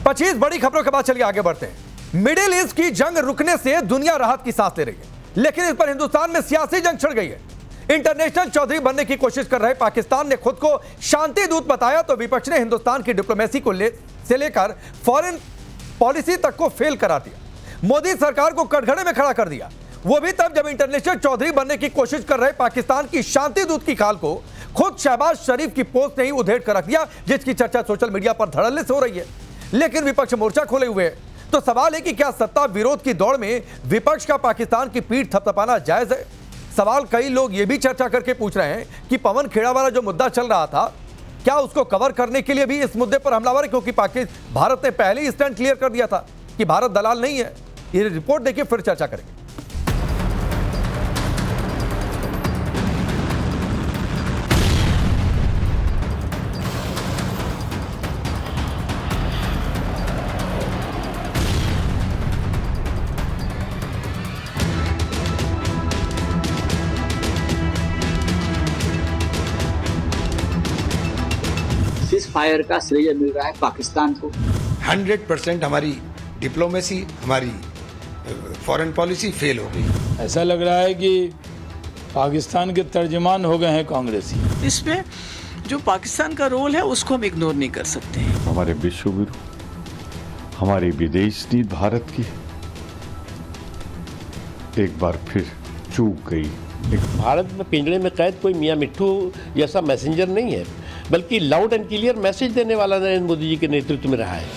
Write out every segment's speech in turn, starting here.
25 बड़ी खबरों के बाद चलिए आगे बढ़ते हैं। मिडिल ईस्ट की जंग रुकने से दुनिया राहत की सांस ले रही है, लेकिन इस पर हिंदुस्तान में सियासी जंग छिड़ गई है। इंटरनेशनल चौधरी बनने की कोशिश कर रहे पाकिस्तान ने खुद को शांति दूत बताया तो विपक्ष ने हिंदुस्तान की डिप्लोमेसी को लेकर फॉरेन पॉलिसी तक को फेल करा दिया। मोदी सरकार को कटघरे में खड़ा कर दिया, वो भी तब जब इंटरनेशनल चौधरी बनने की कोशिश कर रहे पाकिस्तान की शांति दूत की खाल को खुद शहबाज शरीफ की पोस्ट ने ही उधेड़ कर रख दिया, जिसकी चर्चा सोशल मीडिया पर धड़ल्ले से हो रही है। लेकिन विपक्ष मोर्चा खोले हुए है, तो सवाल है कि क्या सत्ता विरोध की दौड़ में विपक्ष का पाकिस्तान की पीठ थपथपाना जायज है? सवाल कई लोग ये भी चर्चा करके पूछ रहे हैं कि पवन खेड़ा वाला जो मुद्दा चल रहा था, क्या उसको कवर करने के लिए भी इस मुद्दे पर हमलावर है? क्योंकि भारत ने पहले ही स्टैंड क्लियर कर दिया था कि भारत दलाल नहीं है। ये रिपोर्ट देखिए, फिर चर्चा करेंगे। फायर का श्रेय मिल रहा है पाकिस्तान को। 100% हमारी डिप्लोमेसी, हमारी फॉरेन पॉलिसी फेल हो गई। ऐसा लग रहा है कि पाकिस्तान के तर्जमान हो गए हैं कांग्रेसी। इसमें जो पाकिस्तान का रोल है उसको हम इग्नोर नहीं कर सकते हैं। हमारे विश्वगुरु, हमारी विदेश नीति भारत की एक बार फिर चूक गई। भारत में पिंजड़े में कैद कोई मियां मिट्ठू जैसा मैसेंजर नहीं है, बल्कि लाउड एंड क्लियर मैसेज देने वाला नरेंद्र मोदी जी के नेतृत्व में रहा है।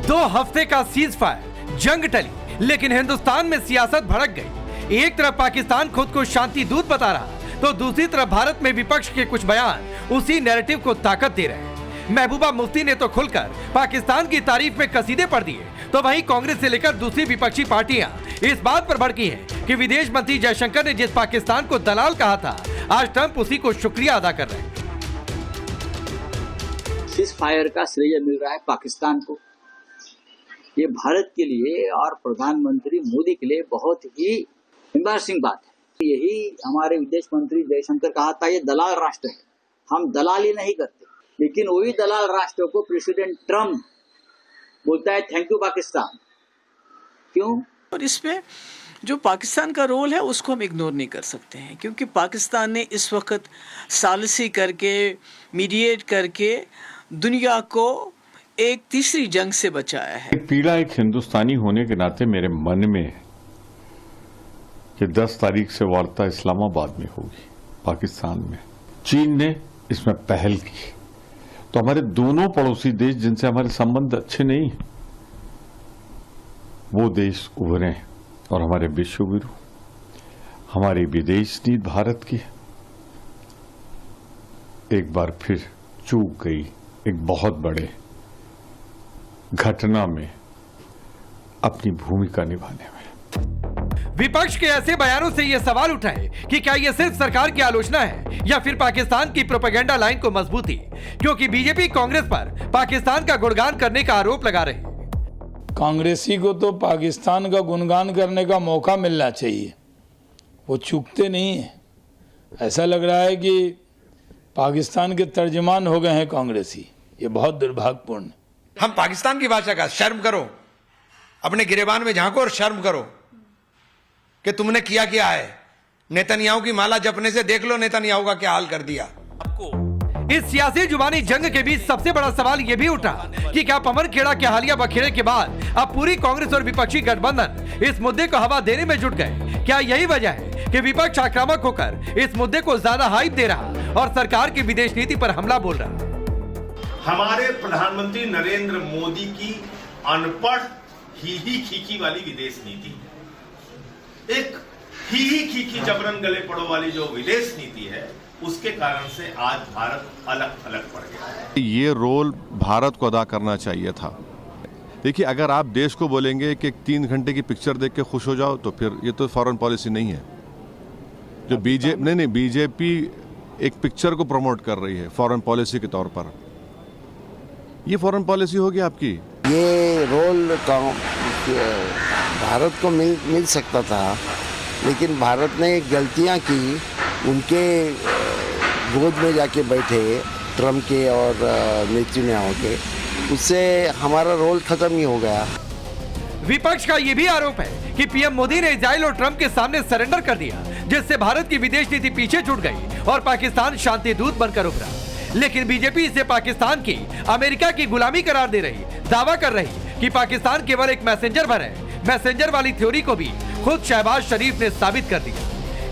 2 हफ्ते का सीज फायर, जंग टली, लेकिन हिंदुस्तान में सियासत भड़क गई। एक तरफ पाकिस्तान खुद को शांति दूत बता रहा, तो दूसरी तरफ भारत में विपक्ष के कुछ बयान उसी नैरेटिव को ताकत दे रहे हैं। महबूबा मुफ्ती ने तो खुलकर पाकिस्तान की तारीफ में कसीदे पढ़ दिए, तो वहीं कांग्रेस से लेकर दूसरी विपक्षी पार्टियां इस बात पर भड़की हैं कि विदेश मंत्री जयशंकर ने जिस पाकिस्तान को दलाल कहा था, आज ट्रंप उसी को शुक्रिया अदा कर रहे हैं। सीज फायर का श्रेय मिल रहा है पाकिस्तान को। ये भारत के लिए और प्रधानमंत्री मोदी के लिए बहुत ही एम्बैरेसिंग बात है। यही हमारे विदेश मंत्री जयशंकर कहा था, ये दलाल राष्ट्र है, हम दलाली नहीं करते। लेकिन वही दलाल राष्ट्र को प्रेसिडेंट ट्रंप बोलता है थैंक यू पाकिस्तान। क्यों? और इसमें जो पाकिस्तान का रोल है उसको हम इग्नोर नहीं कर सकते हैं, क्योंकि पाकिस्तान ने इस वक्त सालिसी करके, मीडिएट करके दुनिया को एक तीसरी जंग से बचाया है। पीड़ा एक हिंदुस्तानी होने के नाते मेरे मन में है कि 10 तारीख से वार्ता इस्लामाबाद में होगी, पाकिस्तान में। चीन ने इसमें पहल की, तो हमारे दोनों पड़ोसी देश जिनसे हमारे संबंध अच्छे नहीं, वो देश उभरे हैं और हमारे विश्वगुरु, हमारी विदेश नीति भारत की एक बार फिर चूक गई, एक बहुत बड़े घटना में अपनी भूमिका निभाने में। विपक्ष के ऐसे बयानों से यह सवाल उठा है कि क्या यह सिर्फ सरकार की आलोचना है या फिर पाकिस्तान की प्रोपेगेंडा लाइन को मजबूती, क्योंकि बीजेपी कांग्रेस पर पाकिस्तान का गुणगान करने का आरोप लगा रही है। कांग्रेसी को तो पाकिस्तान का गुणगान करने का मौका मिलना चाहिए, वो चूकते नहीं है। ऐसा लग रहा है कि पाकिस्तान के तर्जमान हो गए हैं कांग्रेसी, ये बहुत दुर्भाग्यपूर्ण है। हम पाकिस्तान की भाषा का शर्म करो, अपने गिरेबान में झांको और शर्म करो कि तुमने किया क्या है। नेतन्याहू की माला जपने से देख लो नेतन्याहू का क्या हाल कर दिया। इस सियासी जुबानी जंग के बीच सबसे बड़ा सवाल यह भी उठा कि क्या पवन खेड़ा के हालिया बखेड़े के बाद अब पूरी कांग्रेस और विपक्षी गठबंधन इस मुद्दे को हवा देने में जुट गए? क्या यही वजह है कि विपक्ष आक्रामक होकर इस मुद्दे को ज्यादा हाइप दे रहा और सरकार की विदेश नीति पर हमला बोल रहा? हमारे प्रधानमंत्री नरेंद्र मोदी की अनपढ़ ही खीखी वाली विदेश नीति, एक ही खीखी जबरन गले पड़ो वाली जो विदेश नीति है, उसके कारण से आज भारत अलग थलग पड़ गया। ये रोल भारत को अदा करना चाहिए था। देखिए, अगर आप देश को बोलेंगे कि 3 घंटे की पिक्चर देख के खुश हो जाओ, तो फिर ये तो फॉरेन पॉलिसी नहीं है। जो बीजेपी एक पिक्चर को प्रमोट कर रही है फॉरेन पॉलिसी के तौर पर, ये फॉरेन पॉलिसी होगी आपकी। ये रोल भारत को मिल सकता था, लेकिन भारत ने गलतियां की, उनके गोद में जाके बैठे ट्रम्प के और नेतन्याहू के, उससे हमारा रोल खत्म ही हो गया। विपक्ष का यह भी आरोप है कि पीएम मोदी ने इजराइल और ट्रंप के सामने सरेंडर कर दिया, जिससे भारत की विदेश नीति पीछे छूट गई और पाकिस्तान शांति दूत बनकर उभरा। लेकिन बीजेपी इसे पाकिस्तान की अमेरिका की गुलामी करार दे रही, दावा कर रही कि पाकिस्तान केवल एक मैसेंजर भर है। मैसेंजर वाली थ्योरी को भी खुद शहबाज शरीफ ने साबित कर दिया।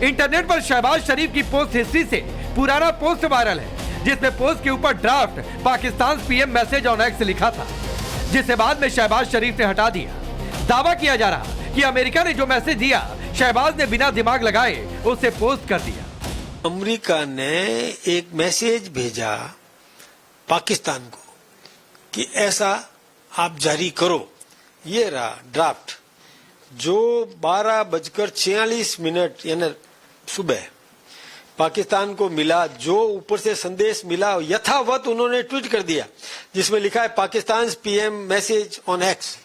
इंटरनेट पर शहबाज शरीफ की पोस्ट हिस्ट्री से पुराना पोस्ट वायरल है, जिसमें पोस्ट के ऊपर draft Pakistan PM message on x लिखा था, जिसे बाद में शहबाज शरीफ ने हटा दिया। दावा किया जा रहा कि अमेरिका ने जो मैसेज दिया, शहबाज ने बिना दिमाग लगाए उसे पोस्ट कर दिया। अमेरिका ने एक मैसेज भेजा पाकिस्तान को कि ऐसा आप जारी करो। ये रहा ड्राफ्ट, जो 12:46 यानी सुबह पाकिस्तान को मिला। जो ऊपर से संदेश मिला यथावत उन्होंने ट्वीट कर दिया, जिसमें लिखा है Pakistan PM message on x.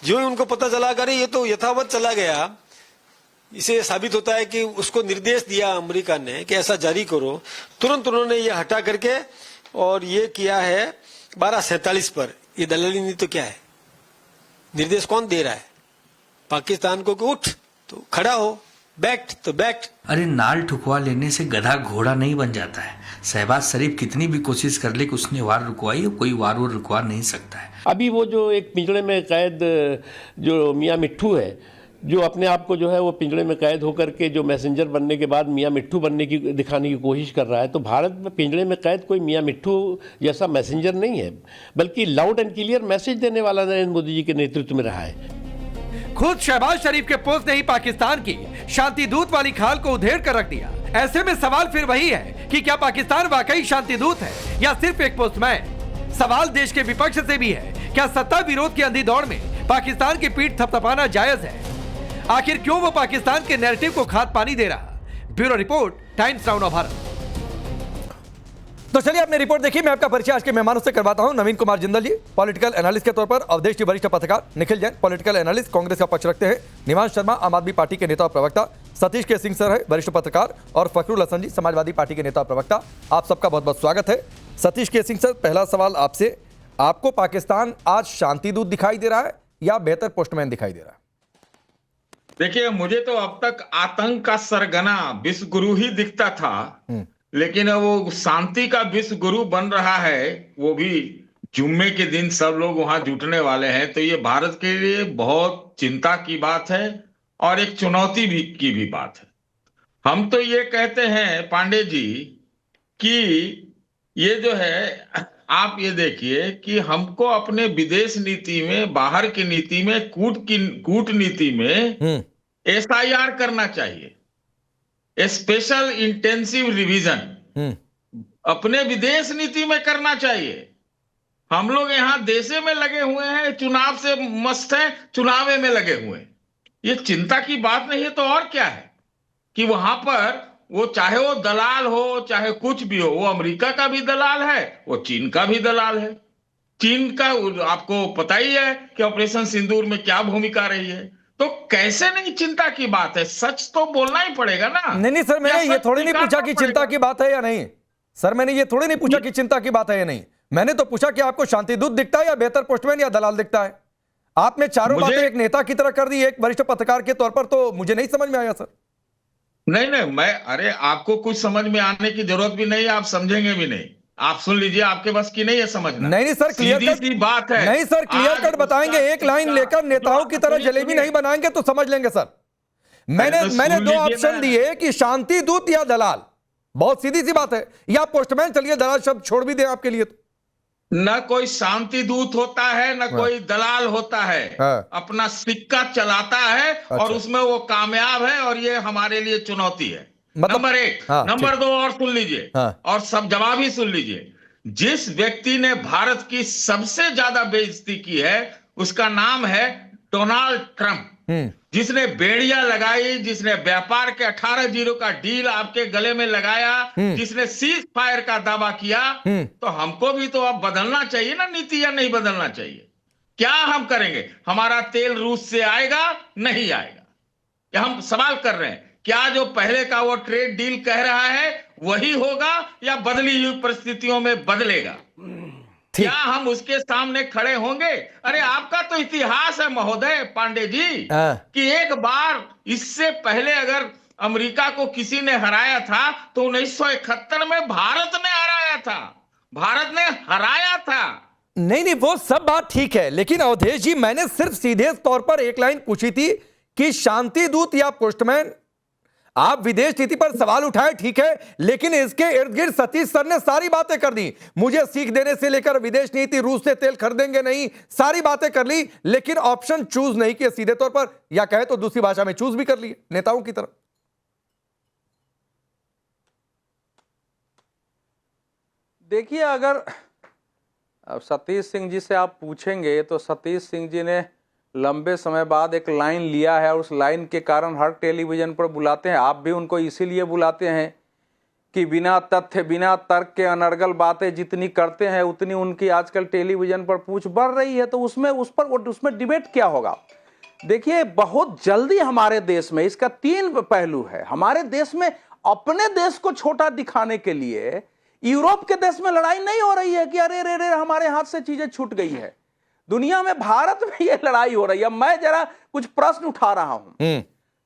जो ही उनको पता चला करे ये तो यथावत चला गया, इसे साबित होता है कि उसको निर्देश दिया अमेरिका ने कि ऐसा जारी करो। तुरंत उन्होंने ये हटा करके और ये किया है 12:47 पर। ये दलाली नहीं तो क्या है? निर्देश कौन दे रहा है? पाकिस्तान को कि उठ तो खड़ा हो, बैठ तो बैठ। अरे नाल ठुकवा लेने से गधा घोड़ा नहीं बन जाता है। शहबाज शरीफ कितनी भी कोशिश कर ले कि उसने वार रुकवाई, कोई वार वो रुकवा नहीं सकता है। अभी वो जो एक पिंजड़े में कैद जो मियाँ मिट्ठू है, जो अपने आप को जो है वो पिंजड़े में कैद होकर के जो मैसेंजर बनने के बाद मियाँ मिट्ठू बनने की दिखाने की कोशिश कर रहा है, तो भारत में पिंजड़े में कैद कोई मियाँ मिट्ठू जैसा मैसेंजर नहीं है, बल्कि लाउड एंड क्लियर मैसेज देने वाला नरेंद्र मोदी जी के नेतृत्व में रहा है। खुद शहबाज शरीफ के पोस्ट ने ही पाकिस्तान की शांति दूत वाली खाल को उधेड़ कर रख दिया। ऐसे में सवाल फिर वही है कि क्या पाकिस्तान वाकई शांति दूत है या सिर्फ एक पोस्टमैन? सवाल देश के विपक्ष से भी है, क्या सत्ता विरोध की अंधी दौड़ में पाकिस्तान की पीठ थपथपाना जायज है? आखिर क्यों वो पाकिस्तान के नैरेटिव को खाद पानी दे रहा? Bureau report, times now Bharat. तो चलिए आपने रिपोर्ट देखी। मैं आपका परिचय आज के मेहमानों से करवाता हूं। नवीन कुमार जिंदल जी पॉलिटिकल एनालिस्ट के तौर पर, अवधेश जी वरिष्ठ पत्रकार, निखिल जैन पॉलिटिकल एनालिस्ट कांग्रेस का पक्ष रखते हैं, निवास शर्मा आम आदमी पार्टी के नेता और प्रवक्ता, सतीश के सिंह सर है वरिष्ठ पत्रकार, और फखरुल हसन जी समाजवादी पार्टी के नेता और प्रवक्ता। आप सबका बहुत बहुत स्वागत है। सतीश के सिंह सर, पहला सवाल आपसे, आपको पाकिस्तान आज शांति दूत दिखाई दे रहा है या बेहतर पोस्टमैन दिखाई दे रहा है? देखिए, मुझे तो अब तक आतंक का सरगना विश्व गुरु ही दिखता था, लेकिन वो शांति का विश्व गुरु बन रहा है, वो भी जुम्मे के दिन सब लोग वहां जुटने वाले हैं। तो ये भारत के लिए बहुत चिंता की बात है और एक चुनौती भी की भी बात है। हम तो ये कहते हैं पांडे जी कि ये जो है, आप ये देखिए कि हमको अपने विदेश नीति में, बाहर की नीति में, कूटनीति में SIR करना चाहिए, स्पेशल इंटेंसिव रिवीजन अपने विदेश नीति में करना चाहिए। हम लोग यहाँ देशे में लगे हुए हैं, चुनाव से मस्त हैं, चुनावे में लगे हुए हैं। ये चिंता की बात नहीं है तो और क्या है कि वहां पर वो चाहे वो दलाल हो, चाहे कुछ भी हो, वो अमेरिका का भी दलाल है, वो चीन का भी दलाल है। चीन का आपको पता ही है कि ऑपरेशन सिंदूर में क्या भूमिका रही है। तो कैसे नहीं चिंता की बात है? सच तो बोलना ही पड़ेगा ना। नहीं सर, मैंने ये थोड़ी नहीं पूछा कि चिंता की बात है या नहीं। सर, मैंने ये थोड़ी नहीं पूछा कि चिंता की बात है या नहीं। मैंने तो पूछा कि आपको शांति दूत दिखता है या बेहतर पोस्टमैन या दलाल दिखता है? आपने चारों बातें एक नेता की तरह कर दी, एक वरिष्ठ पत्रकार के तौर पर, तो मुझे नहीं समझ में आया सर। नहीं, अरे आपको कुछ समझ में आने की जरूरत भी नहीं, आप समझेंगे भी नहीं। आप सुन लीजिए, आपके बस की नहीं है समझना। नहीं सर, क्लियर कट बात है। नहीं सर, क्लियर कट बताएंगे, एक लाइन लेकर नेताओं की तरह जलेबी नहीं बनाएंगे तो समझ लेंगे सर। मैंने दो ऑप्शन दिए कि शांति दूत या दलाल, बहुत सीधी सी बात है, या पोस्टमैन। चलिए दलाल शब्द छोड़ भी दें आपके लिए तो। न कोई शांति दूत होता है, न कोई दलाल होता है। अपना सिक्का चलाता है और उसमें वो कामयाब है, और ये हमारे लिए चुनौती है। नंबर एक। नंबर दो और सुन लीजिए, और सब जवाब ही सुन लीजिए। जिस व्यक्ति ने भारत की सबसे ज्यादा बेइज्जती की है, उसका नाम है डोनाल्ड ट्रंप, जिसने बेड़ियां लगाई, जिसने व्यापार के 18-0 का डील आपके गले में लगाया, जिसने सीज फायर का दावा किया। तो हमको भी तो अब बदलना चाहिए ना नीति, या नहीं बदलना चाहिए? क्या हम करेंगे? हमारा तेल रूस से आएगा, नहीं आएगा? या हम सवाल कर रहे हैं, क्या जो पहले का वो ट्रेड डील कह रहा है वही होगा, या बदली हुई परिस्थितियों में बदलेगा? क्या हम उसके सामने खड़े होंगे? अरे आपका तो इतिहास है महोदय पांडे जी कि एक बार इससे पहले अगर अमेरिका को किसी ने हराया था तो 1971 में भारत ने हराया था, भारत ने हराया था। नहीं, वो सब बात ठीक है, लेकिन अवधेश जी, मैंने सिर्फ सीधे तौर पर एक लाइन पूछी थी कि शांति दूत या पोस्टमैन, आप विदेश नीति पर सवाल उठाए, ठीक है, लेकिन इसके इर्द गिर्द सतीश सर ने सारी बातें कर दी। मुझे सीख देने से लेकर विदेश नीति, रूस से तेल खरीदेंगे नहीं, सारी बातें कर ली, लेकिन ऑप्शन चूज नहीं किए सीधे तौर पर, या कहे तो दूसरी भाषा में चूज भी कर लिए नेताओं की तरफ। देखिए, अगर सतीश सिंह जी से आप पूछेंगे तो सतीश सिंह जी ने लंबे समय बाद एक लाइन लिया है और उस लाइन के कारण हर टेलीविजन पर बुलाते हैं। आप भी उनको इसीलिए बुलाते हैं कि बिना तथ्य बिना तर्क के अनर्गल बातें जितनी करते हैं उतनी उनकी आजकल टेलीविजन पर पूछ बढ़ रही है। तो उसमें डिबेट क्या होगा? देखिए, बहुत जल्दी हमारे देश में इसका 3 पहलू है। हमारे देश में अपने देश को छोटा दिखाने के लिए यूरोप के देश में लड़ाई नहीं हो रही है कि अरे रे रे हमारे हाथ से चीजें छूट गई है। दुनिया में, भारत में ये लड़ाई हो रही है। मैं जरा कुछ प्रश्न उठा रहा हूं।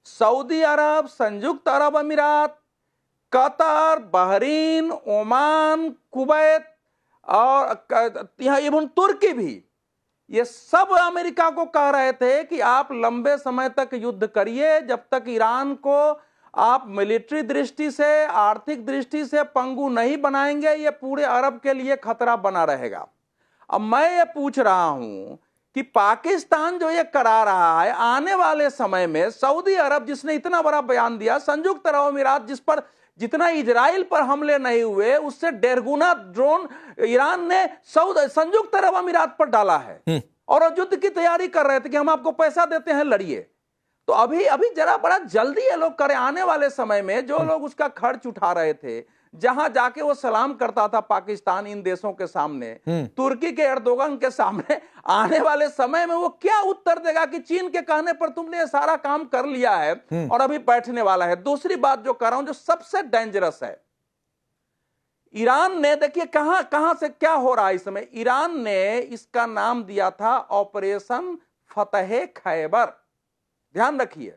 सऊदी अरब, संयुक्त अरब अमीरात, कतर, बहरीन, ओमान, कुवैत और यहाँ इवन तुर्की भी, ये सब अमेरिका को कह रहे थे कि आप लंबे समय तक युद्ध करिए, जब तक ईरान को आप मिलिट्री दृष्टि से, आर्थिक दृष्टि से पंगु नहीं बनाएंगे, ये पूरे अरब के लिए खतरा बना रहेगा। अब मैं ये पूछ रहा हूं कि पाकिस्तान जो ये करा रहा है, आने वाले समय में सऊदी अरब जिसने इतना बड़ा बयान दिया, संयुक्त अरब अमीरात जिस पर जितना इजराइल पर हमले नहीं हुए उससे 1.5 गुना ड्रोन ईरान ने संयुक्त अरब अमीरात पर डाला है और युद्ध की तैयारी कर रहे थे कि हम आपको पैसा देते हैं, लड़िए। तो अभी जरा बड़ा जल्दी ये लोग करें। आने वाले समय में जो लोग उसका खर्च उठा रहे थे, जहां जाके वो सलाम करता था पाकिस्तान इन देशों के सामने, तुर्की के एर्दोगन के सामने, आने वाले समय में वो क्या उत्तर देगा कि चीन के कहने पर तुमने ये सारा काम कर लिया है और अभी बैठने वाला है। दूसरी बात जो कर रहा हूं, जो सबसे डेंजरस है, ईरान ने, देखिए कहां से क्या हो रहा है इस समय। ईरान ने इसका नाम दिया था ऑपरेशन फतेह खैबर। ध्यान रखिए,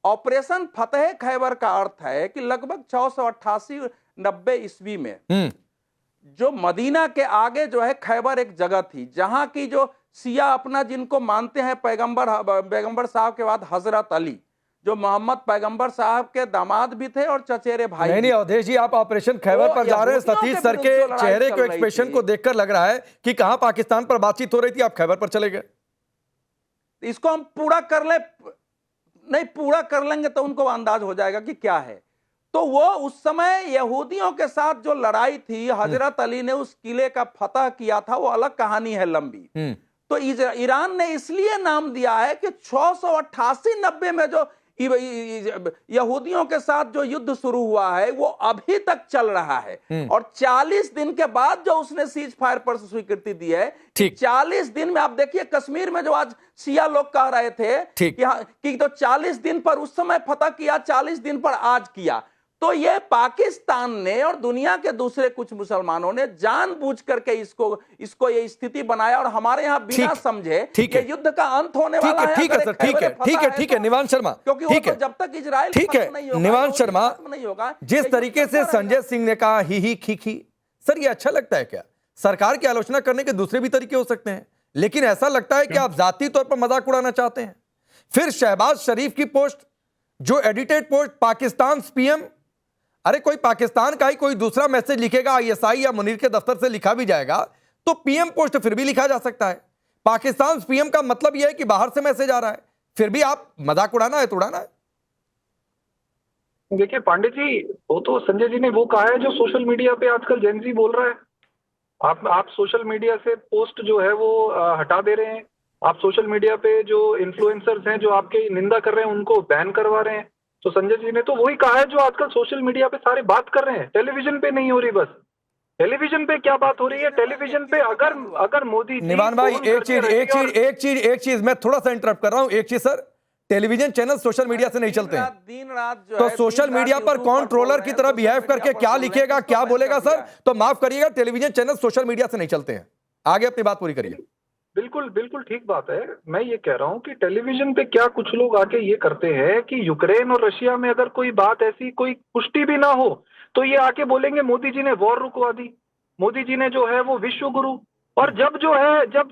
ऑपरेशन फतेह खैबर का अर्थ है कि लगभग 688-90 ईस्वी में जो मदीना के आगे जो है खैबर एक जगह थी, जहां की जो सिया अपना जिनको मानते हैं पैगंबर साहब के बाद हजरत अली, जो मोहम्मद पैगंबर साहब के दामाद भी थे और चचेरे भाई। नहीं अवधेश जी, आप ऑपरेशन खैबर पर जा रहे हैं। सतीश सर के चेहरे के एक्सप्रेशन को देखकर लग रहा है कि कहां पाकिस्तान पर बातचीत हो रही थी, आप खैबर पर चले गए। इसको हम पूरा कर ले, नहीं पूरा कर लेंगे तो उनको अंदाज हो जाएगा कि क्या है। तो वो उस समय यहूदियों के साथ जो लड़ाई थी, हजरत अली ने उस किले का फतह किया था, वो अलग कहानी है लंबी। तो ईरान ने इसलिए नाम दिया है कि 688-90 में जो यहूदियों के साथ जो युद्ध शुरू हुआ है वो अभी तक चल रहा है और 40 दिन के बाद जो उसने सीज फायर पर स्वीकृति दी है, 40 दिन में आप देखिए कश्मीर में जो आज शिया लोग कह रहे थे कि तो 40 दिन पर उस समय फतह किया, 40 दिन पर आज किया। तो ये पाकिस्तान ने और दुनिया के दूसरे कुछ मुसलमानों ने जानबूझ करके इसको ये स्थिति बनाया और हमारे यहाँ बिना समझे ये युद्ध का अंत होने वाला है। ठीक है सर, ठीक है निवान शर्मा, क्योंकि जब तक इजराइल ठीक है निवान शर्मा, नहीं होगा जिस तरीके से संजय सिंह ने कहा ही खी, सर ये अच्छा लगता है क्या? सरकार की आलोचना करने के दूसरे भी तरीके हो सकते हैं, लेकिन ऐसा लगता है कि आप जाती तौर पर मजाक उड़ाना चाहते हैं। फिर शहबाज शरीफ की पोस्ट, जो एडिटेड पोस्ट, पाकिस्तान पीएम, अरे कोई पाकिस्तान का ही कोई दूसरा मैसेज लिखेगा, आईएसआई या मुनीर के दफ्तर से लिखा भी जाएगा तो पीएम पोस्ट फिर भी लिखा जा सकता है। पाकिस्तान पीएम का मतलब यह है कि बाहर से मैसेज आ रहा है, फिर भी आप मजाक उड़ाना है तो उड़ाना है। देखिए पांडे जी, वो तो संजय जी ने वो कहा है जो सोशल मीडिया पे आजकल जेनजी बोल रहा है। आप सोशल मीडिया से पोस्ट जो है वो हटा दे रहे हैं। आप सोशल मीडिया पे जो इन्फ्लुएंसर्स हैं जो आपके निंदा कर रहे हैं उनको बैन करवा रहे हैं। तो संजय जी ने तो वही कहा है जो आजकल सोशल मीडिया पे सारे बात कर रहे हैं। टेलीविजन पे नहीं हो रही, बस टेलीविजन पे क्या बात हो रही है? टेलीविजन पे अगर मोदी निवान भाई एक चीज मैं थोड़ा सा इंटरप्ट कर रहा हूं, एक चीज sir, television channel social media से नहीं चलते हैं। दिन रात जो तो है, सोशल दिन रात मीडिया पर YouTube कौन बोल ट्रोलर रहे की हैं, तरह सोशल बिहेव मीडिया करके पर क्या बोल रहे हैं, लिखेगा, उसको क्या बैन बोलेगा कर सर, दिया है। तो माफ करिएगा, टेलीविजन चैनल सोशल मीडिया से नहीं चलते हैं। आगे अपनी बात पूरी करिए। बिल्कुल बिल्कुल ठीक बात है। मैं ये कह रहा हूँ कि टेलीविजन पे क्या कुछ लोग आके ये करते हैं कि यूक्रेन और रशिया में अगर कोई बात ऐसी कोई पुष्टि भी ना हो तो ये आके बोलेंगे मोदी जी ने वॉर रुकवा दी, मोदी जी ने जो है वो विश्व गुरु। और जब जो है जब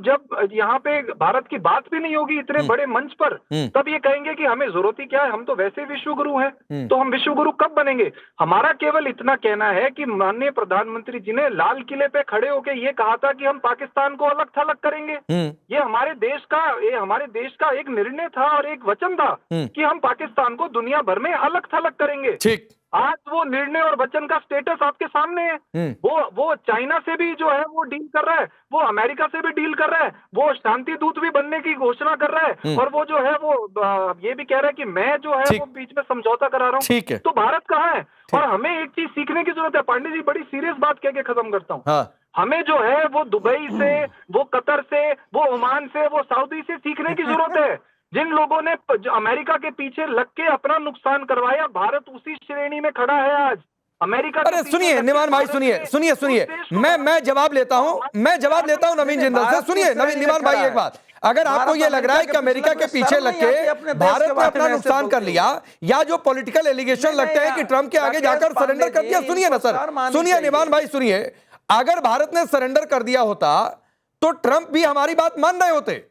यहाँ पे भारत की बात भी नहीं होगी इतने बड़े मंच पर, तब ये कहेंगे कि हमें जरूरत ही क्या है, हम तो वैसे विश्व गुरु हैं। तो हम विश्व गुरु कब बनेंगे? हमारा केवल इतना कहना है कि माननीय प्रधानमंत्री जी ने लाल किले पे खड़े होकर ये कहा था कि हम पाकिस्तान को अलग थलग करेंगे। ये हमारे देश का एक निर्णय था और एक वचन था कि हम पाकिस्तान को दुनिया भर में अलग थलग करेंगे। ठीक, आज वो निर्णय और वचन का स्टेटस आपके सामने है। वो चाइना से भी जो है वो डील कर रहा है, वो अमेरिका से भी डील कर रहा है, वो शांति दूत भी बनने की घोषणा कर रहा है, और वो जो है वो ये भी कह रहा है कि मैं जो है वो बीच में समझौता करा रहा हूँ। ठीक है। तो भारत कहाँ है? और हमें एक चीज सीखने की जरूरत है। पांडे जी, बड़ी सीरियस बात कह के खत्म करता हूँ। हाँ। हमें जो है वो दुबई से, वो कतर से, वो ओमान से, वो सऊदी से सीखने की जरूरत है। जिन लोगों ने अमेरिका के पीछे लग के अपना नुकसान करवाया, भारत उसी श्रेणी में खड़ा है आज। अमेरिका अरे सुनिए निमान भाई, सुनिए मैं जवाब लेता हूं नवीन जिंदल से। सुनिए निमान भाई, एक बात, अगर आपको ये लग रहा है कि अमेरिका के पीछे लग के भारत ने अपना नुकसान कर लिया, या जो पॉलिटिकल एलिगेशन लगते हैं कि ट्रंप के आगे जाकर सरेंडर कर दिया, सुनिए ना सर, सुनिए निमान भाई, सुनिए, अगर भारत ने सरेंडर कर दिया होता तो ट्रंप भी हमारी बात मान रहे होते।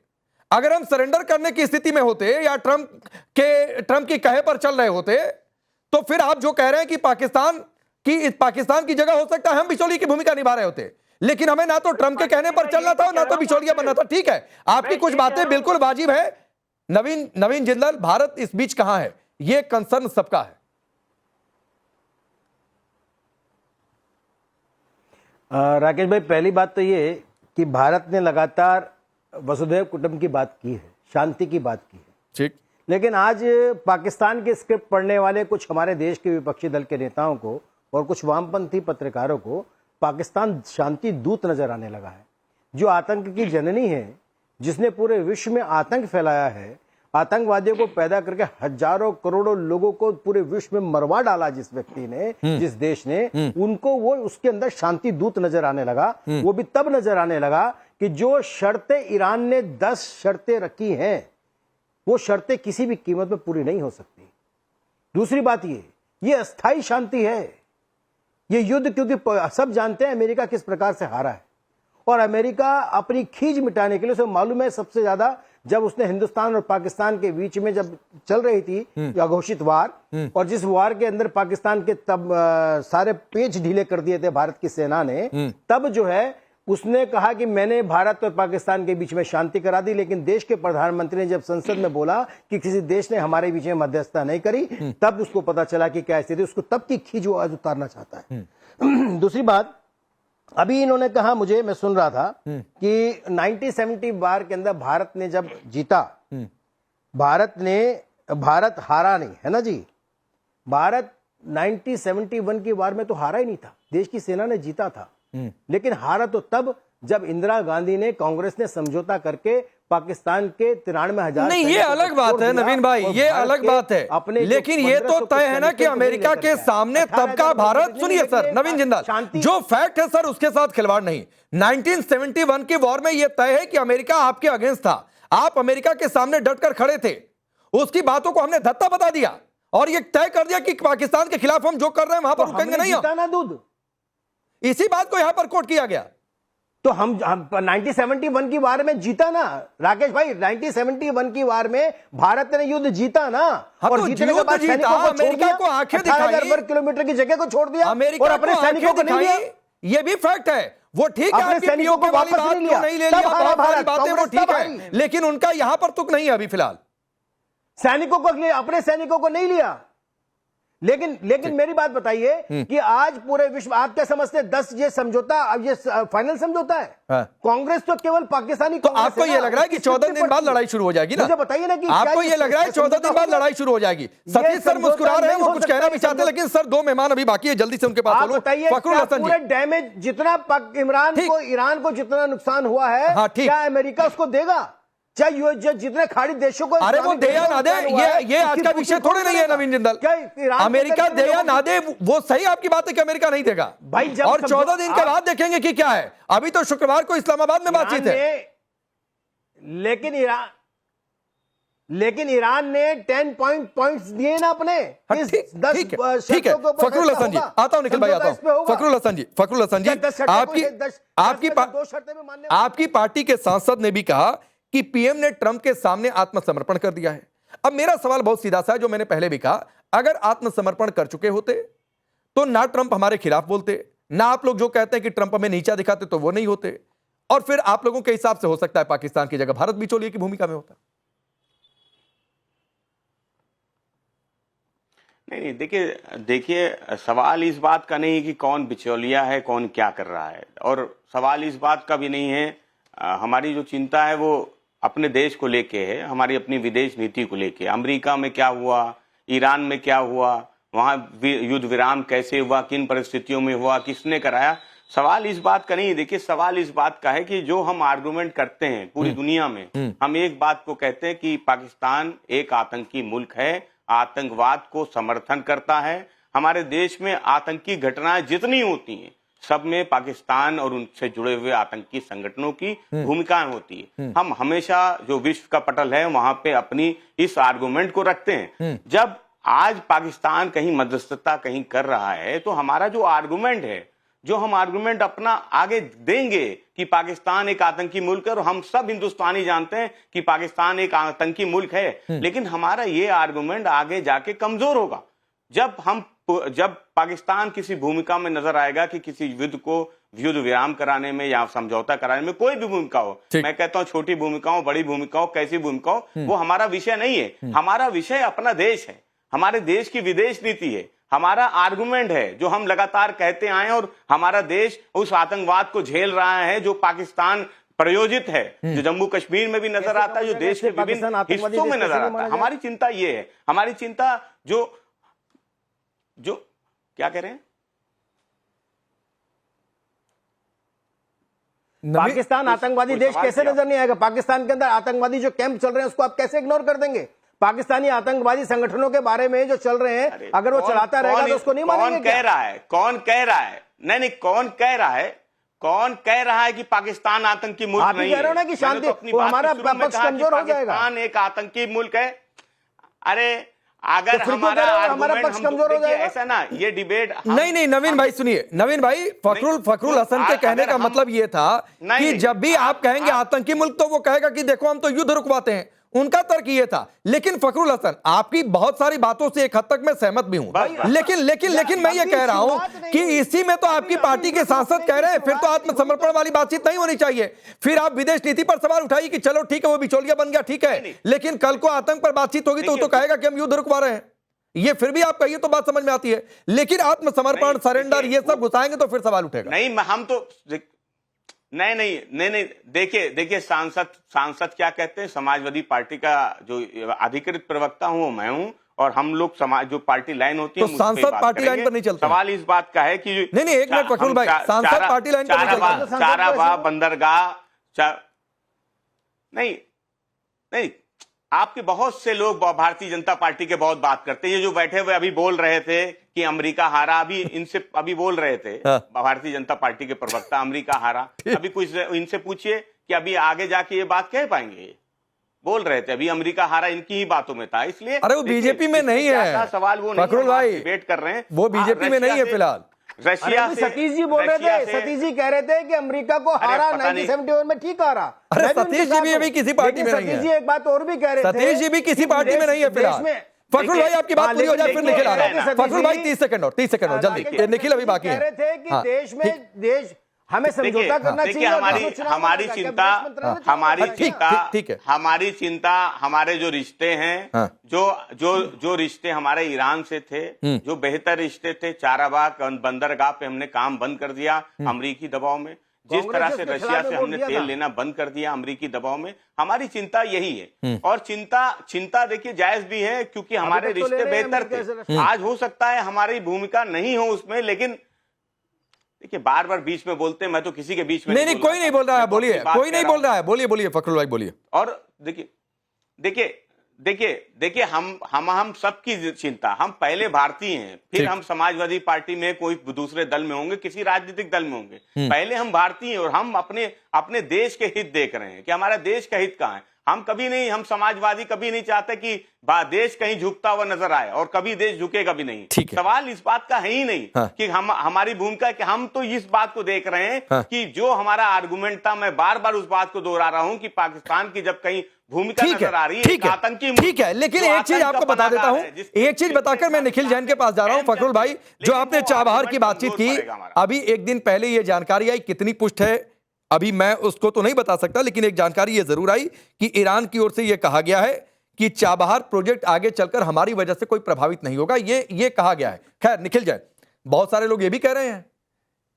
अगर हम सरेंडर करने की स्थिति में होते या ट्रंप की कहे पर चल रहे होते, तो फिर आप जो कह रहे हैं कि पाकिस्तान की जगह हो सकता है हम बिचौलिए की भूमिका निभा रहे होते, लेकिन हमें ना तो ट्रंप के कहने पर चलना था ना तो बिचौलिया बनना था। ठीक है, आपकी कुछ बातें बिल्कुल वाजिब है नवीन जिंदल, भारत इस बीच कहां है, यह कंसर्न सबका है। राकेश भाई, पहली बात तो ये कि भारत ने लगातार वसुधैव कुटुंब की बात की है, शांति की बात की है, ठीक, लेकिन आज पाकिस्तान के स्क्रिप्ट पढ़ने वाले कुछ हमारे देश के विपक्षी दल के नेताओं को और कुछ वामपंथी पत्रकारों को पाकिस्तान शांति दूत नजर आने लगा है, जो आतंक की जननी है, जिसने पूरे विश्व में आतंक फैलाया है, आतंकवादियों को पैदा करके हजारों करोड़ों लोगों को पूरे विश्व में मरवा डाला जिस व्यक्ति ने, जिस देश ने, उनको वो उसके अंदर शांति दूत नजर आने लगा। वो भी तब नजर आने लगा कि जो शर्तें ईरान ने 10 शर्तें रखी हैं, वो शर्तें किसी भी कीमत पे पूरी नहीं हो सकती। दूसरी बात ये अस्थाई शांति है, ये युद्ध, क्योंकि सब जानते हैं अमेरिका किस प्रकार से हारा है, और अमेरिका अपनी खींच मिटाने के लिए, उसे मालूम है सबसे ज्यादा जब उसने हिंदुस्तान और पाकिस्तान के बीच में जब चल रही थी अघोषित वार, और जिस वार के अंदर पाकिस्तान के तब सारे पेच ढीले कर दिए थे भारत की सेना ने, तब जो है उसने कहा कि मैंने भारत और पाकिस्तान के बीच में शांति करा दी, लेकिन देश के प्रधानमंत्री ने जब संसद में बोला कि किसी देश ने हमारे बीच में मध्यस्थता नहीं करी, तब उसको पता चला कि क्या स्थिति, उसको तब की खींच वो आज उतारना चाहता है। दूसरी बात, अभी इन्होंने कहा, मैं सुन रहा था कि 1970 वार के अंदर भारत ने जब जीता, भारत हारा नहीं है ना जी, भारत 1971 की वार में तो हारा ही नहीं था, देश की सेना ने जीता था, लेकिन हारा तो तब जब इंदिरा गांधी ने, कांग्रेस ने समझौता करके पाकिस्तान के 93,000 नहीं, ये अलग बात है नवीन भाई, ये अलग बात है, लेकिन ये तो तय है ना कि अमेरिका के सामने तब का भारत, सुनिए सर नवीन जिंदाल, जो फैक्ट है सर उसके साथ खिलवाड़ नहीं। 1971 की वॉर में यह तय है कि अमेरिका आपके अगेंस्ट था, आप अमेरिका के सामने डटकर खड़े थे, उसकी बातों को हमने धत्ता बता दिया और ये तय कर दिया कि पाकिस्तान के खिलाफ हम जो कर रहे हैं वहां पर रुकेंगे नहीं। दूध, इसी बात को यहां पर कोट किया गया। तो हम 1971 की वार में जीता ना राकेश भाई, 1971 की वार में भारत ने युद्ध जीता ना, और जीतने के बाद अमेरिका को आंखें दिखाई, 18,000 वर्ग किलोमीटर की जगह को छोड़ दिया, अमेरिका और अपने सैनिकों को नहीं लिया। ये भी फैक्ट है, वो ठीक है, अपने सैनिकों को वापस नहीं लिया, नहीं ले लिया, बातें वो ठीक है, लेकिन उनका यहां पर तुक नहीं है अभी फिलहाल, सैनिकों को अपने सैनिकों को नहीं लिया। लेकिन मेरी बात बताइए कि आज पूरे विश्व, आप क्या समझते हैं 10 ये समझौता, अब ये फाइनल समझौता है? कांग्रेस तो केवल पाकिस्तानी, तो आपको ये लग रहा है कि 14 दिन बाद लड़ाई शुरू हो जाएगी ना? मुझे बताइए ना कि आपको ये लग रहा है 14 दिन बाद लड़ाई शुरू हो जाएगी? सतीश सर मुस्कुरा रहे हैं, वो कुछ कहना भी चाहते हैं, लेकिन सर 2 मेहमान अभी बाकी है, जल्दी से उनके पास पूरे डैमेज जितना ईरान को जितना नुकसान हुआ है, क्या अमेरिका उसको देगा? चाहे जितने खाड़ी देशों को, अरे वो दे या ना दे, ये आज का विषय थोड़े नहीं है नवीन जिंदल। अमेरिका दे या ना दे, वो सही आपकी बात है कि अमेरिका नहीं देगा भाई, और 14 दिन के बाद देखेंगे कि क्या है। अभी तो शुक्रवार को इस्लामाबाद में बातचीत है। लेकिन ईरान ने 10 पॉइंट्स दिए ना अपने इस 10 ठीक है फखरुल हसन जी, आता हूं निखिल भाई, आता हूं। फखरुल हसन जी आपकी पार्टी के सांसद ने भी कहा कि पीएम ने ट्रंप के सामने आत्मसमर्पण कर दिया है। अब मेरा सवाल बहुत सीधा सा है, जो मैंने पहले भी कहा, अगर आत्मसमर्पण कर चुके होते तो ना ट्रंप हमारे खिलाफ बोलते, ना आप लोग जो कहते हैं कि ट्रंप हमें नीचा दिखाते तो वो नहीं होते, और फिर आप लोगों के हिसाब से हो सकता है पाकिस्तान की जगह भारत बिचौलिए की भूमिका में होता। नहीं, देखिए सवाल इस बात का नहीं है कि कौन बिचौलिया है, कौन क्या कर रहा है, और सवाल इस बात का भी नहीं है। हमारी जो चिंता है वो अपने देश को लेके है, हमारी अपनी विदेश नीति को लेके। अमेरिका में क्या हुआ, ईरान में क्या हुआ, वहां युद्ध विराम कैसे हुआ, किन परिस्थितियों में हुआ, किसने कराया, सवाल इस बात का नहीं है। देखिए सवाल इस बात का है कि जो हम आर्गुमेंट करते हैं पूरी दुनिया में, हम एक बात को कहते हैं कि पाकिस्तान एक आतंकी मुल्क है, आतंकवाद को समर्थन करता है। हमारे देश में आतंकी घटनाएं जितनी होती हैं सब में पाकिस्तान और उनसे जुड़े हुए आतंकी संगठनों की भूमिकाएं होती है। हम हमेशा जो विश्व का पटल है वहां पे अपनी इस आर्गुमेंट को रखते हैं। जब आज पाकिस्तान कहीं मध्यस्थता कहीं कर रहा है तो हमारा जो आर्गुमेंट है, जो हम आर्गुमेंट अपना आगे देंगे कि पाकिस्तान एक आतंकी मुल्क है, और हम सब हिंदुस्तानी जानते हैं कि पाकिस्तान एक आतंकी मुल्क है, लेकिन हमारा ये आर्गुमेंट आगे जाके कमजोर होगा जब पाकिस्तान किसी भूमिका में नजर आएगा कि किसी युद्ध विराम कराने में या समझौता कराने में कोई भी भूमिका हो। मैं कहता हूं छोटी भूमिका हो, बड़ी भूमिका हो, कैसी भूमिका हो, वो हमारा विषय नहीं है। हमारा विषय अपना देश है, हमारे देश की विदेश नीति है, हमारा आर्गुमेंट है जो हम लगातार कहते आए, और हमारा देश उस आतंकवाद को झेल रहा है जो पाकिस्तान प्रायोजित है, जो जम्मू कश्मीर में भी नजर आता है, जो देश के विभिन्न हिस्सों में नजर आता है। हमारी चिंता ये है, हमारी चिंता जो क्या कह रहे हैं, पाकिस्तान आतंकवादी देश कैसे नजर नहीं आएगा? पाकिस्तान के अंदर आतंकवादी जो कैंप चल रहे हैं उसको आप कैसे इग्नोर कर देंगे? पाकिस्तानी आतंकवादी संगठनों के बारे में जो चल रहे हैं, अगर वो चलाता रहेगा तो उसको नहीं मानेंगे? कौन कह रहा है? नहीं, कौन कह रहा है कि पाकिस्तान आतंकी मुल्क नहीं है? आप कह रहे हो ना कि शांति, हमारा पक्ष कमजोर हो जाएगा। पाकिस्तान एक आतंकी मुल्क है। अरे अगर तो हमारा पक्ष कमजोर हो जाएगा, ऐसा ना ये डिबेट नहीं नवीन भाई सुनिए, नवीन भाई, फखरुल हसन के कहने का मतलब ये था कि जब भी आप कहेंगे आतंकी मुल्क तो वो कहेगा कि देखो हम तो युद्ध रुकवाते हैं, उनका तर्क ये था। लेकिन फखरुल हसन, आपकी बहुत सारी बातों से एक हद तक मैं सहमत भी हूं, लेकिन मैं ये कह रहा हूं कि इसी में तो आपकी पार्टी के सांसद कह रहे हैं फिर तो आत्मसमर्पण वाली बातचीत नहीं होनी चाहिए। फिर आप विदेश नीति पर सवाल उठाइए कि चलो ठीक है वो बिचौलिया बन गया, ठीक है, लेकिन कल को आतंक पर बातचीत होगी तो कहेगा कि हम युद्ध रुकवा रहे हैं। ये फिर भी आप कहिए तो बात समझ में आती है, लेकिन आत्मसमर्पण, सरेंडर, ये सब घुसाएंगे तो फिर सवाल उठेगा। नहीं, हम तो नहीं, देखिए सांसद क्या कहते हैं, समाजवादी पार्टी का जो अधिकृत प्रवक्ता हूं मैं हूं, और हम लोग समाज जो पार्टी लाइन होती है तो सांसद पार्टी लाइन पर नहीं चलता। सवाल इस बात का है कि नहीं एक मिनट फखरुल भाई, सांसद पार्टी लाइन पर नहीं चलता। चाराबाग बंदरगाह नहीं, आपके बहुत से लोग भारतीय जनता पार्टी के बहुत बात करते हैं। ये जो बैठे हुए अभी बोल रहे थे कि अमेरिका हारा, अभी इनसे अभी बोल रहे थे भारतीय जनता पार्टी के प्रवक्ता, अमेरिका हारा। अभी कुछ इनसे पूछिए कि अभी आगे जाके ये बात कह पाएंगे? बोल रहे थे अभी अमेरिका हारा, इनकी ही बातों में था। इसलिए अरे वो बीजेपी में नहीं है सवाल, वो फखरुल भाई डिबेट कर रहे हैं, वो बीजेपी में नहीं है फिलहाल। रशिया से सतीश जी बोल रहे थे, सतीश जी कह रहे थे कि अमेरिका को हारा 1971 में, ठीक हारा। अरे सतीश जी भी अभी किसी पार्टी में नहीं है। सतीश जी एक बात और भी कह रहे थे, सतीश जी भी किसी पार्टी में नहीं है फिलहाल। फखरुल भाई आपकी बात पूरी हो जाए फिर निखिल आ रहा है। फखरुल भाई 30 सेकंड और जल्दी, निखिल अभी बाकी है। कह रहे थे कि देश में देश हमें समझौता करना चाहिए। हमारी चिंता हमारे जो रिश्ते हैं, जो रिश्ते हमारे ईरान से थे, जो बेहतर रिश्ते थे, चाराबाग बंदरगाह पे हमने काम बंद कर दिया अमरीकी दबाव में। जिस तरह से रशिया से हमने तेल लेना बंद कर दिया अमरीकी दबाव में, हमारी चिंता यही है। और चिंता देखिए जायज भी है, क्योंकि हमारे रिश्ते बेहतर थे। आज हो सकता है हमारी भूमिका नहीं हो उसमें, लेकिन देखिए बार बार बीच में बोलते हैं, मैं तो किसी के बीच में नहीं कोई नहीं बोल रहा है, बोलिए, कोई नहीं बोल रहा है, बोलिए फखरुल भाई बोलिए। और देखिए हम सबकी चिंता, हम पहले भारतीय हैं, फिर हम समाजवादी पार्टी में कोई दूसरे दल में होंगे, किसी राजनीतिक दल में होंगे। पहले हम भारतीय हैं और हम अपने देश के हित देख रहे हैं कि हमारा देश का हित कहाँ है। हम समाजवादी कभी नहीं चाहते कि देश कहीं झुकता हुआ नजर आए, और कभी देश झुकेगा भी नहीं। सवाल इस बात का है ही नहीं कि हमारी भूमिका, कि हम तो इस बात को देख रहे हैं कि जो हमारा आर्गुमेंट था, मैं बार बार उस बात को दोहरा रहा हूं कि पाकिस्तान की जब कहीं भूमिका नजर आ रही है आतंकी, ठीक है, लेकिन एक चीज आपको बता देता हूं, एक चीज बताकर मैं निखिल जैन के पास जा रहा हूं। फखरुल भाई, जो आपने चाबहार की बातचीत की, अभी एक दिन पहले ये जानकारी आई, कितनी पुष्ट है अभी मैं उसको तो नहीं बता सकता, लेकिन एक जानकारी ये जरूर आई कि ईरान की ओर से ये कहा गया है कि चाबहार प्रोजेक्ट आगे चलकर हमारी वजह से कोई प्रभावित नहीं होगा, ये कहा गया है। खैर निखिल जैन, बहुत सारे लोग ये भी कह रहे हैं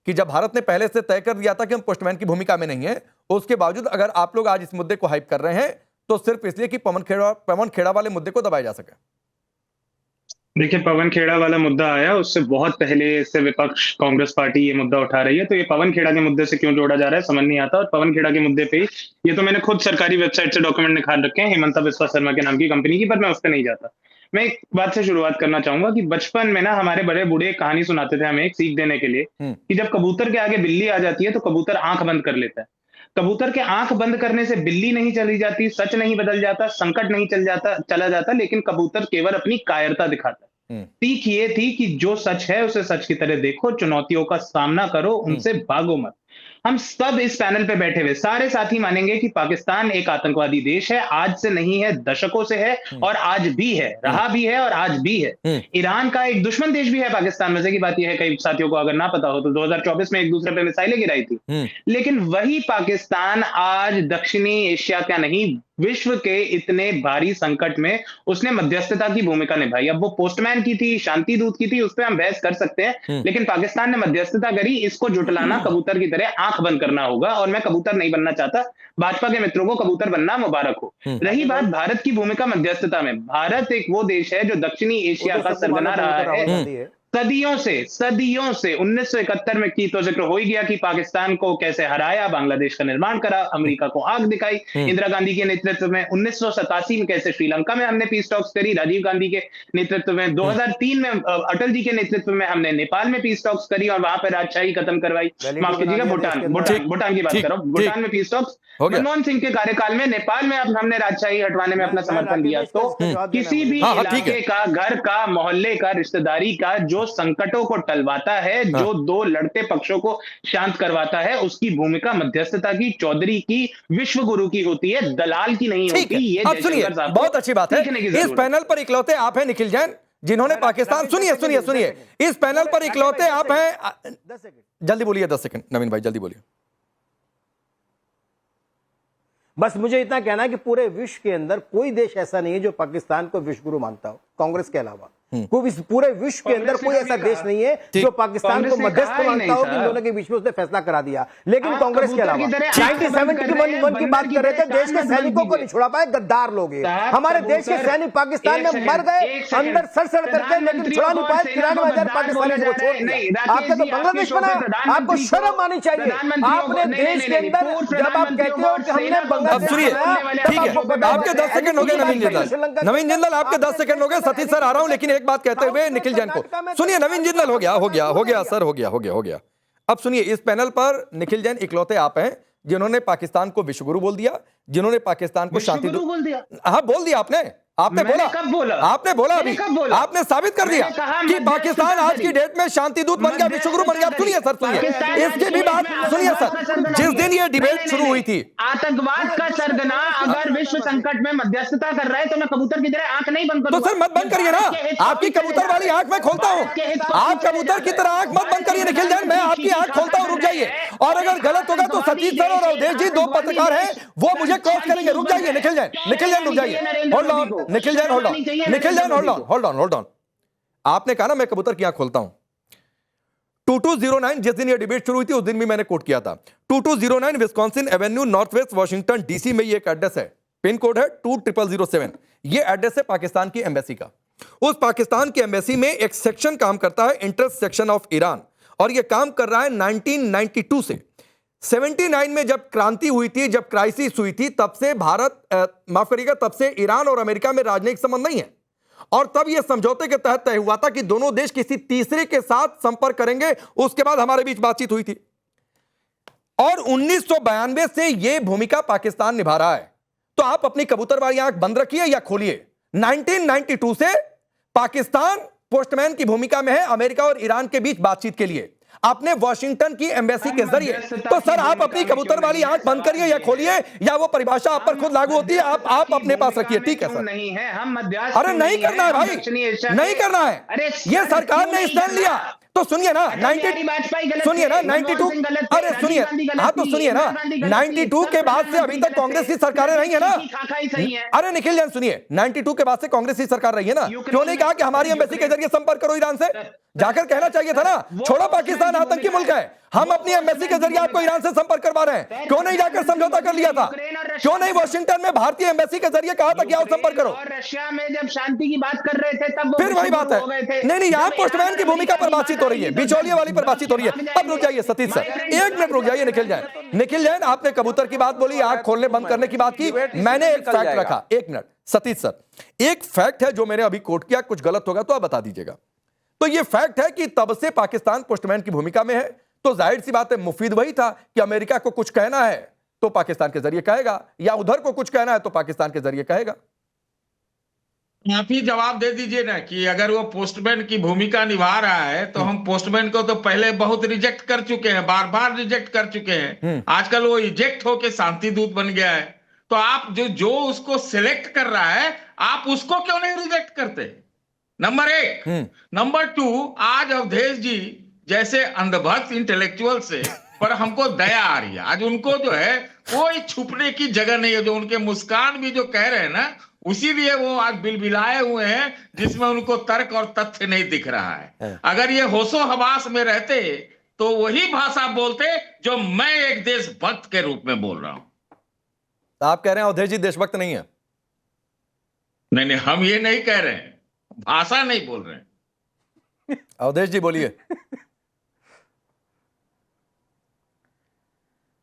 कि जब भारत ने पहले से तय कर दिया था कि हम पोस्टमैन की भूमिका में नहीं है, उसके बावजूद अगर आप लोग आज इस मुद्दे को हाइप कर रहे हैं तो सिर्फ इसलिए कि पवन खेड़ा वाले मुद्दे को दबाया जा सके। देखिए, पवन खेड़ा वाला मुद्दा आया, उससे बहुत पहले से विपक्ष कांग्रेस पार्टी ये मुद्दा उठा रही है, तो ये पवन खेड़ा के मुद्दे से क्यों जोड़ा जा रहा है समझ नहीं आता। और पवन खेड़ा के मुद्दे पे ये तो मैंने खुद सरकारी वेबसाइट से डॉक्यूमेंट निकाल रखे हैं, हेमंता बिस्वा शर्मा के नाम की कंपनी की, पर मैं उस पर नहीं जाता। मैं एक बात से शुरुआत करना चाहूंगा कि बचपन में ना हमारे बड़े बूढ़े कहानी सुनाते थे हमें एक सीख देने के लिए, कि जब कबूतर के आगे बिल्ली आ जाती है तो कबूतर आंख बंद कर लेता है। कबूतर के आंख बंद करने से बिल्ली नहीं चली जाती, सच नहीं बदल जाता, संकट नहीं चला जाता, लेकिन कबूतर केवल अपनी कायरता दिखाता है। सीख ये थी कि जो सच है उसे सच की तरह देखो, चुनौतियों का सामना करो, उनसे भागो मत। हम सब इस पैनल पे बैठे हुए सारे साथी मानेंगे कि पाकिस्तान एक आतंकवादी देश है, आज से नहीं है, दशकों से है, और आज भी है, रहा भी है और आज भी है। ईरान का एक दुश्मन देश भी है पाकिस्तान। मजे की बात यह है, कई साथियों को अगर ना पता हो तो 2024 में एक दूसरे पे मिसाइलें गिराई थी, लेकिन वही पाकिस्तान आज दक्षिणी एशिया का नहीं, विश्व के इतने भारी संकट में उसने मध्यस्थता की भूमिका निभाई। अब वो पोस्टमैन की थी, शांति दूत की थी, उस पर हम बहस कर सकते हैं, लेकिन पाकिस्तान ने मध्यस्थता करी। इसको जुटलाना कबूतर की तरह आंख बंद करना होगा, और मैं कबूतर नहीं बनना चाहता। भाजपा के मित्रों को कबूतर बनना मुबारक हो। रही बात भारत की भूमिका मध्यस्थता में, भारत एक वो देश है जो दक्षिणी एशिया का सरगना रहा है सदियों से 1971 में की तो जिक्र हो ही गया कि पाकिस्तान को कैसे हराया, बांग्लादेश का निर्माण करा, अमेरिका को आग दिखाई इंदिरा गांधी के नेतृत्व में, 1987 में कैसे श्रीलंका में हमने पीस टॉक्स करी राजीव गांधी के नेतृत्व में, 2003 में अटल जी के नेतृत्व में हमने नेपाल में पीस टॉक्स करी और वहां पर राजशाही खत्म करवाई। माफ कीजिएगा, भूटान की बात कर रहा हूं, भूटान में पीस टॉक्स, मनमोहन सिंह के कार्यकाल में नेपाल में अब हमने राजशाही हटवाने में अपना समर्थन दिया। तो किसी भी इलाके का, घर का, मोहल्ले का, रिश्तेदारी का जो संकटों को टलवाता है, जो दो लड़ते पक्षों को शांत करवाता है, उसकी भूमिका मध्यस्थता की, चौधरी की, विश्व गुरु की होती है, दलाल की नहीं होती। ये अब सुनिए, बहुत अच्छी बात है, इस पैनल पर इकलौते आप हैं निखिल जैन जिन्होंने पाकिस्तान, सुनिए, इस पैनल पर इकलौते आप हैं, जल्दी बोलिए, 10 सेकंड नवीन भाई जल्दी बोलिए। बस मुझे इतना कहना है कि पूरे विश्व के अंदर कोई देश ऐसा नहीं है जो पाकिस्तान को विश्व गुरु मानता हो, कांग्रेस के अलावा। कोई पूरे विश्व के अंदर कोई ऐसा देश नहीं है जो पाकिस्तान को मध्यस्थ मानता हो कि इन दोनों के बीच में उसने फैसला करा दिया। लेकिन कांग्रेस के अलावा 1971 की बात कर रहे थे, देश के सैनिकों को नहीं छोड़ा पाए गद्दार लोग। हमारे देश के सैनिक पाकिस्तान में मर गए अंदर सड़ करके, लेकिन छुड़ा नहीं पाए 93,000 पाकिस्तानी को छोड़ दिया। आपने तो बांग्लादेश बनाया, आपको शर्म आनी चाहिए। आपने देश के अंदर जब आप कहते हो कि हमने बांग्लादेश, ठीक है, आपके 10 सेकंड हो गए नवीन जिंदल, आपके 10 सेकंड हो गए। सतीश सर आ रहा हूं, लेकिन एक बात कहते हुए निखिल जैन को सुनिए। नवीन जिंदल हो गया सर, हो गया। अब सुनिए, इस पैनल पर निखिल जैन इकलौते आप हैं जिन्होंने पाकिस्तान को विश्वगुरु बोल दिया, जिन्होंने पाकिस्तान को शांति दूत बोल दिया। हाँ, बोल दिया आपने बोला, आपने बोला, अभी आपने साबित कर दिया कि पाकिस्तान आज की डेट में शांति दूत बन गया, विश्वगुरु बन गया। सुनिए सर, सुनिए, इसकी भी बात सुनिए सर। जिस दिन ये डिबेट शुरू हुई थी, आतंकवाद का सरगना अगर विश्व संकट में मध्यस्थता कर रहा है तो मैं कबूतर की तरह आंख नहीं बंद करूंगा। तो सर मत बंद करिए ना, आपकी कबूतर वाली आंख मैं खोलता हूं, आप कबूतर की तरह आंख मत बंद करिए निखिल जैन, मैं आपकी आंख खोलता हूं, रुक जाइए। और अगर गलत होगा तो सतीश सर और अवधेश जी, 2 पत्रकार हैं, वो मुझे क्रॉस करेंगे। रुक जाइए निखिल जैन रुक जाइए, hold on Nikhil Jain, hold on. आपने कहा ना मैं कबूतर की आंख खोलता हूं। 2209, जिस दिन ये डिबेट शुरू हुई थी उस दिन भी मैंने कोट किया था। 2209 Wisconsin Avenue, north west Washington DC में ये एक एड्रेस है, पिन कोड है 20007। ये एड्रेस है पाकिस्तान की एम्बेसी का। उस पाकिस्तान की एम्बेसी में एक सेक्शन काम करता है, इंटरेस्ट सेक्शन ऑफ ईरान, और ये काम कर रहा है 1992 से। 79 में जब क्रांति हुई थी, जब क्राइसिस हुई थी, तब से माफ करिएगा, तब से ईरान और अमेरिका में राजनयिक संबंध नहीं है। और तब यह समझौते के तहत तय हुआ था कि दोनों देश किसी तीसरे के साथ संपर्क करेंगे। उसके बाद हमारे बीच बातचीत हुई थी और 1992 से यह भूमिका पाकिस्तान निभा रहा है। तो आप अपनी कबूतरवाली आंख बंद रखिए या खोलिए, 1992 से पाकिस्तान पोस्टमैन की भूमिका में है अमेरिका और ईरान के बीच बातचीत के लिए, अपने वॉशिंगटन की एम्बेसी के जरिए। तो सर आप अपनी कबूतर वाली आंख बंद करिए या खोलिए, या वो परिभाषा आप पर खुद लागू होती है, आप अपने पास रखिए। ठीक है सर। नहीं है हम मध्यस्थ, अरे नहीं करना है भाई, नहीं करना है। ये सरकार ने स्टैंड लिया तो सुनिए ना, 92 सुनिए ना 92, अरे सुनिए, हाँ तो सुनिए ना, 92 के बाद से अभी तक कांग्रेस की सरकारें रही है ना। अरे निखिल जैन सुनिए, 92 के बाद से कांग्रेस की सरकार रही है ना, क्यों नहीं कहा कि हमारी एम्बेसी के जरिए संपर्क करो ईरान से? जाकर कहना चाहिए था ना, छोड़ो पाकिस्तान आतंकी मुल्क है, हम अपनी एम्बेसी के जरिए आपको ईरान से संपर्क करवा रहे हैं। क्यों नहीं जाकर समझौता कर लिया था? क्यों नहीं वाशिंगटन में भारतीय एम्बेसी के जरिए कहा था कि आओ संपर्क करो? और रशिया में जब शांति की बात कर रहे थे तब फिर वही बात है। नहीं, यहाँ पोस्टमैन की भूमिका पर बातचीत हो रही है, बिचौलिए वाली पर बातचीत हो रही है। अब रुक जाइए सतीश सर, 1 मिनट रुक जाइए। निखिल जैन आपने कबूतर की बात बोली, आंख खोलने बंद करने की बात की, मैंने एक फैक्ट रखा। 1 मिनट सतीश सर, एक फैक्ट है जो मैंने अभी कोट किया, कुछ गलत होगा तो आप बता दीजिएगा। तो ये फैक्ट है कि तब से पाकिस्तान पोस्टमैन की भूमिका में है, तो जाहिर सी बात है मुफीद वही था कि अमेरिका को कुछ कहना है तो पाकिस्तान के जरिए कहेगा, या उधर को कुछ कहना है तो पाकिस्तान के जरिए कहेगा। आप ही जवाब दे दीजिए ना कि अगर वो पोस्टमैन की भूमिका निभा रहा है तो हम पोस्टमैन को तो पहले बहुत रिजेक्ट कर चुके हैं, बार बार रिजेक्ट कर चुके हैं। आजकल वो इजेक्ट होके शांति दूत बन गया है। तो आप जो उसको सिलेक्ट कर रहा है, आप उसको क्यों नहीं रिजेक्ट करते? नंबर 1। नंबर 2, आज अवधेश जी जैसे अंधभक्त इंटेलेक्चुअल से पर हमको दया आ रही है। आज उनको जो है कोई छुपने की जगह नहीं है, जो उनके मुस्कान भी जो कह रहे हैं ना, उसीलिए वो आज बिलबिलाए हुए हैं, जिसमें उनको तर्क और तथ्य नहीं दिख रहा है। अगर ये होशो हवास में रहते तो वही भाषा बोलते जो मैं एक देशभक्त के रूप में बोल रहा हूं। आप कह रहे हैं अवधेश जी देशभक्त नहीं है? नहीं, हम ये नहीं कह रहे हैं, भाषा नहीं बोल रहे हैं। अवधेश जी बोलिए।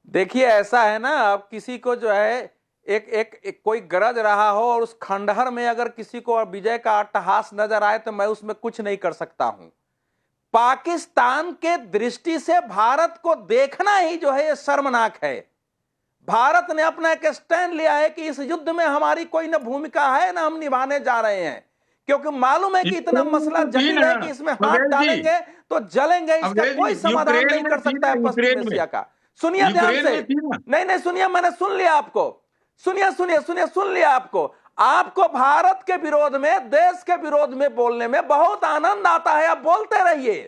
देखिए ऐसा है ना, अब किसी को जो है एक कोई गरज रहा हो और उस खंडहर में अगर किसी को विजय का अट्टहास नजर आए तो मैं उसमें कुछ नहीं कर सकता हूं। पाकिस्तान के दृष्टि से भारत को देखना ही जो है ये शर्मनाक है। भारत ने अपना एक स्टैंड लिया है कि इस युद्ध में हमारी कोई न भूमिका है ना हम निभाने जा रहे हैं, क्योंकि मालूम है कि इतना मसला जटिल है कि इसमें हाथ डालेंगे तो जलेंगे, इसका कोई समाधान नहीं कर सकता है पश्चिम एशिया का। सुनिए ध्यान से, नहीं सुनिए, मैंने सुन लिया आपको, सुन लिया आपको भारत के विरोध में, देश के विरोध में बोलने में बहुत आनंद आता है, आप बोलते रहिए।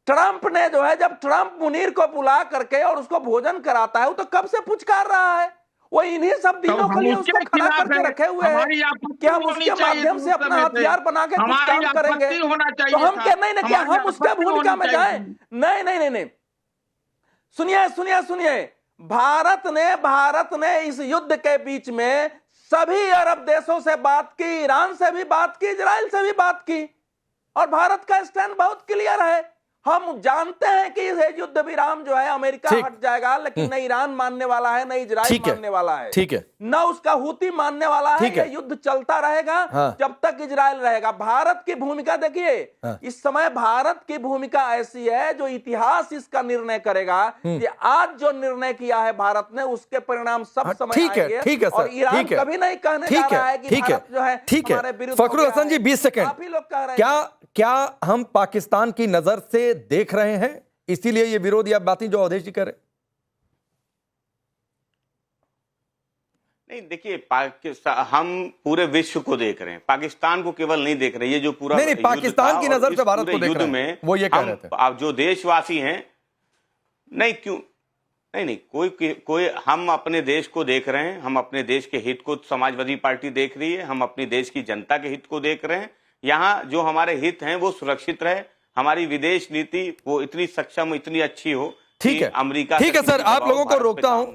ट्रंप ने जो है, जब ट्रंप मुनीर को बुला करके और उसको भोजन कराता है, वो तो कब से पुचकार रहा है, वो इन्हीं सब दिनों के लिए उसको खड़ा करके रखे हुए हैं कि हम उसके माध्यम से अपना हथियार बना के कुछ काम करेंगे। तो हम क्या नहीं ना, क्या हम उसके भूमिका में जाएं? नहीं, सुनिए, भारत ने इस युद्ध के बीच में सभी अरब देशों से बात की, ईरान से भी बात की, इजराइल से भी बात की, और भारत का स्टैंड बहुत क्लियर है। हम जानते हैं कि ये युद्ध विराम जो है अमेरिका हट जाएगा, लेकिन न ईरान मानने वाला है, न इजराइल मानने वाला है, ठीक है, न उसका हुती मानने वाला है। ये युद्ध चलता रहेगा जब तक इजराइल रहेगा। भारत की भूमिका देखिए, इस समय भारत की भूमिका ऐसी है जो इतिहास इसका निर्णय करेगा कि आज जो निर्णय किया है भारत ने, उसके परिणाम सब समय आएंगे, और ईरान कभी नहीं कहने जा रहा है कि भारत जो है हमारे विरुद्ध। फखरुल हसन जी 20 सेकंड, आप ही लोग कह रहे हैं क्या हम पाकिस्तान की नजर से देख रहे हैं, इसीलिए ये विरोध या बातें जो अवधेश जी कर रहे? नहीं, देखिए हम पूरे विश्व को देख रहे हैं, पाकिस्तान को केवल नहीं देख रहे। ये जो पूरा नहीं, पाकिस्तान की नजर से भारत को देख रहे हैं, वो ये कह रहे थे। आप जो देशवासी हैं, नहीं क्यों नहीं, कोई हम अपने देश को देख रहे हैं, हम अपने देश के हित को समाजवादी पार्टी देख रही है, हम अपने देश की जनता के हित को देख रहे हैं। यहाँ जो हमारे हित हैं वो सुरक्षित रहे, हमारी विदेश नीति वो इतनी सक्षम, इतनी अच्छी हो। ठीक है, अमेरिका, ठीक है सर, आप लोगों को रोकता हूं,